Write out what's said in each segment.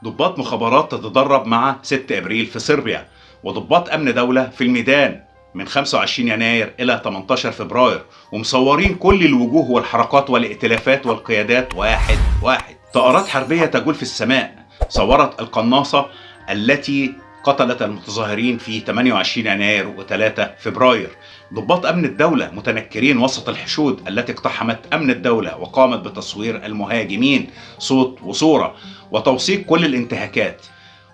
ضباط مخابرات تتدرب مع 6 ابريل في صربيا، وضباط امن دولة في الميدان من 25 يناير الى 18 فبراير، ومصورين كل الوجوه والحركات والائتلافات والقيادات واحد واحد. طائرات حربية تجول في السماء صورت القناصة التي قتلت المتظاهرين في 28 يناير و3 فبراير. ضباط أمن الدولة متنكرين وسط الحشود التي اقتحمت أمن الدولة وقامت بتصوير المهاجمين صوت وصورة وتوثيق كل الانتهاكات.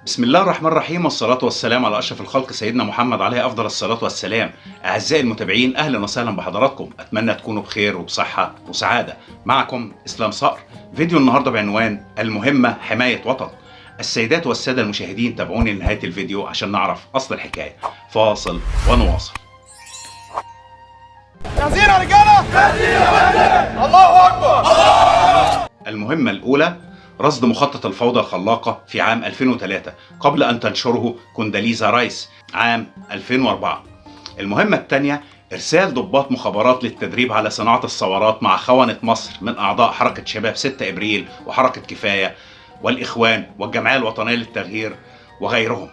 بسم الله الرحمن الرحيم، والصلاة والسلام على أشرف الخلق سيدنا محمد عليه أفضل الصلاة والسلام. أعزائي المتابعين، أهلا وسهلا بحضراتكم، أتمنى تكونوا بخير وبصحة وسعادة. معكم إسلام صقر. فيديو النهاردة بعنوان المهمة حماية وطن. السيدات والسادة المشاهدين، تابعوني لنهاية الفيديو عشان نعرف أصل الحكاية. فاصل ونواصل. جاهزين يا رجالة؟ جاهزين يا فندم. الله أكبر. المهمة الأولى رصد مخطط الفوضى الخلاقة في عام 2003 قبل أن تنشره كونداليزا رايس عام 2004. المهمة الثانية إرسال ضباط مخابرات للتدريب على صناعة الثورات مع خونة مصر من أعضاء حركة شباب 6 إبريل وحركة كفاية والإخوان والجمعية الوطنية للتغيير وغيرهم.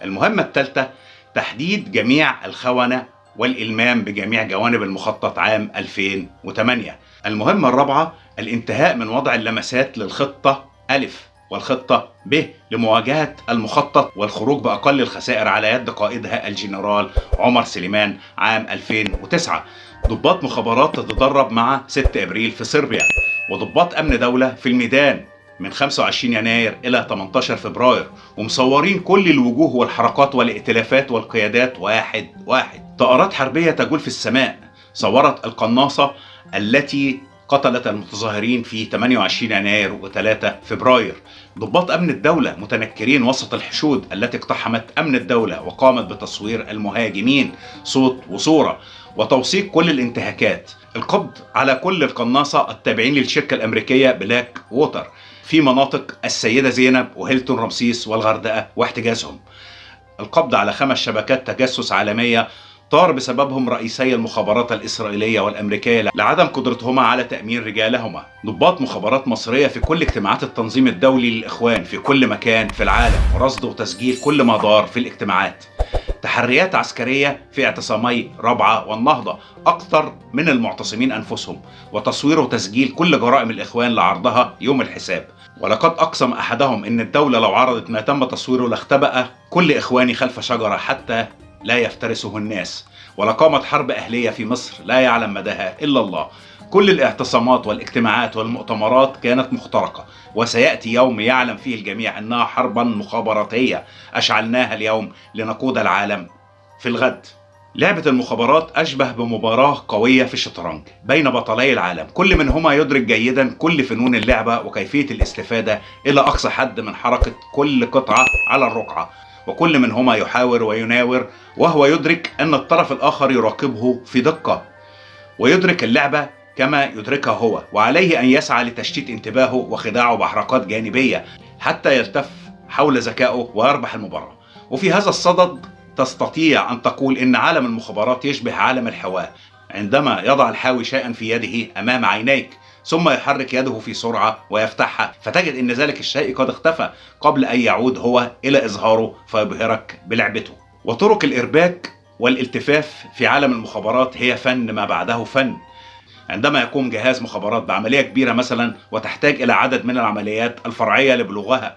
المهمة الثالثة تحديد جميع الخونة والإلمام بجميع جوانب المخطط عام 2008. المهمة الرابعة الانتهاء من وضع اللمسات للخطة ألف والخطة ب لمواجهة المخطط والخروج بأقل الخسائر على يد قائدها الجنرال عمر سليمان عام 2009. ضباط مخابرات تتدرب مع 6 إبريل في صربيا، وضباط أمن دولة في الميدان من 25 يناير إلى 18 فبراير، ومصورين كل الوجوه والحركات والائتلافات والقيادات واحد واحد. طائرات حربية تجول في السماء صورت القناصة التي قتلت المتظاهرين في 28 يناير و3 فبراير. ضباط أمن الدولة متنكرين وسط الحشود التي اقتحمت أمن الدولة وقامت بتصوير المهاجمين صوت وصورة وتوثيق كل الانتهاكات. القبض على كل القناصة التابعين للشركة الأمريكية بلاك ووتر في مناطق السيدة زينب وهيلتون رمسيس والغردقة واحتجازهم. القبض على 5 شبكات تجسس عالمية طار بسببهم رئيسي المخابرات الإسرائيلية والأمريكية لعدم قدرتهما على تأمين رجالهما. ضباط مخابرات مصرية في كل اجتماعات التنظيم الدولي للإخوان في كل مكان في العالم، ورصد وتسجيل كل ما دار في الاجتماعات. تحريات عسكرية في اعتصامي رابعة والنهضة أكثر من المعتصمين أنفسهم، وتصوير وتسجيل كل جرائم الإخوان لعرضها يوم الحساب. ولقد أقسم أحدهم إن الدولة لو عرضت ما تم تصويره لاختبأ كل إخواني خلف شجرة حتى لا يفترسه الناس. ولقامت حرب أهلية في مصر لا يعلم مداها إلا الله. كل الاعتصامات والاجتماعات والمؤتمرات كانت مخترقة، وسيأتي يوم يعلم فيه الجميع أنها حربا مخابراتية أشعلناها اليوم لنقود العالم في الغد. لعبة المخابرات أشبه بمباراة قوية في الشطرنج بين بطلي العالم، كل منهما يدرك جيدا كل فنون اللعبة وكيفية الاستفادة إلى أقصى حد من حركة كل قطعة على الرقعة، وكل منهما يحاور ويناور وهو يدرك أن الطرف الآخر يراقبه في دقة ويدرك اللعبة كما يدركها هو، وعليه أن يسعى لتشتيت انتباهه وخداعه بحركات جانبية حتى يلتف حول ذكائه ويربح المباراة. وفي هذا الصدد تستطيع أن تقول إن عالم المخابرات يشبه عالم الحواء، عندما يضع الحاوي شيئا في يده أمام عينيك ثم يحرك يده في سرعة ويفتحها، فتجد أن ذلك الشيء قد اختفى قبل أن يعود هو إلى إظهاره فيبهرك بلعبته. وطرق الإرباك والالتفاف في عالم المخابرات هي فن ما بعده فن. عندما يقوم جهاز مخابرات بعملية كبيرة مثلا وتحتاج إلى عدد من العمليات الفرعية لبلوغها،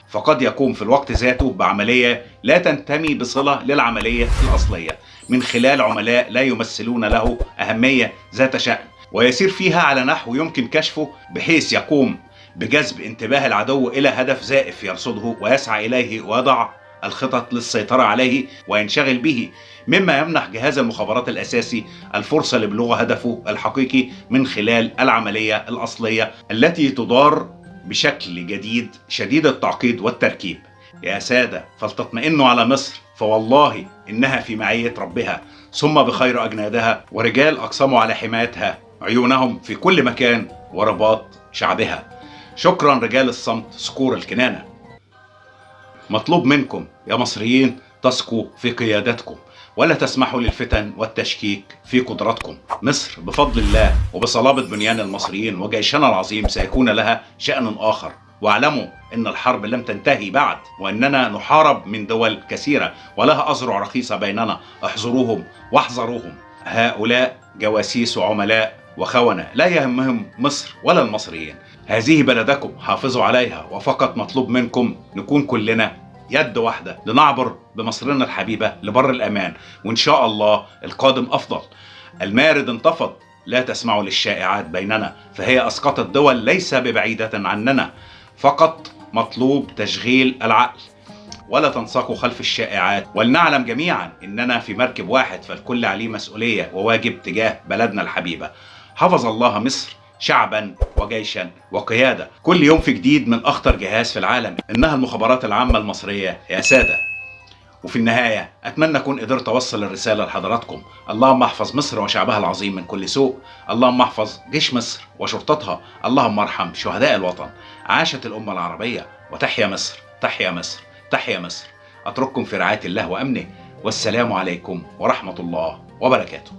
فقد يقوم في الوقت ذاته بعملية لا تنتمي بصلة للعملية الأصلية من خلال عملاء لا يمثلون له أهمية ذات شأن، ويسير فيها على نحو يمكن كشفه بحيث يقوم بجذب انتباه العدو إلى هدف زائف يرصده ويسعى إليه ويضع الخطط للسيطرة عليه وينشغل به، مما يمنح جهاز المخابرات الأساسي الفرصة لبلوغ هدفه الحقيقي من خلال العملية الأصلية التي تدار بشكل جديد شديد التعقيد والتركيب. يا سادة، فلتطمئنوا على مصر، فوالله إنها في معية ربها ثم بخير أجنادها، ورجال أقسموا على حمايتها عيونهم في كل مكان ورباط شعبها. شكرا رجال الصمت صقور الكنانة. مطلوب منكم يا مصريين تثقوا في قيادتكم ولا تسمحوا للفتن والتشكيك في قدراتكم. مصر بفضل الله وبصلابة بنيان المصريين وجيشنا العظيم سيكون لها شأن آخر واعلموا ان الحرب لم تنتهي بعد، واننا نحارب من دول كثيرة ولها اذرع رخيصة بيننا، احذروهم واحذروهم. هؤلاء جواسيس وعملاء وخونة لا يهمهم مصر ولا المصريين. هذه بلدكم، حافظوا عليها، وفقط مطلوب منكم نكون كلنا يد واحدة لنعبر بمصرنا الحبيبة لبر الأمان، وإن شاء الله القادم أفضل. المارد انتفض، لا تسمعوا للشائعات بيننا، فهي أسقطت دول ليس ببعيدة عننا. فقط مطلوب تشغيل العقل، ولا تنساقوا خلف الشائعات، ولنعلم جميعا إننا في مركب واحد، فالكل عليه مسؤولية وواجب تجاه بلدنا الحبيبة. حفظ الله مصر شعبا وجيشا وقيادة. كل يوم في جديد من أخطر جهاز في العالم، إنها المخابرات العامة المصرية يا سادة. وفي النهاية أتمنى أكون قدرت أوصل الرسالة لحضراتكم. اللهم احفظ مصر وشعبها العظيم من كل سوء. اللهم احفظ جيش مصر وشرطتها. اللهم ارحم شهداء الوطن. عاشت الأمة العربية، وتحيا مصر، تحيا مصر، تحيا مصر. أترككم في رعاية الله وأمنه، والسلام عليكم ورحمة الله وبركاته.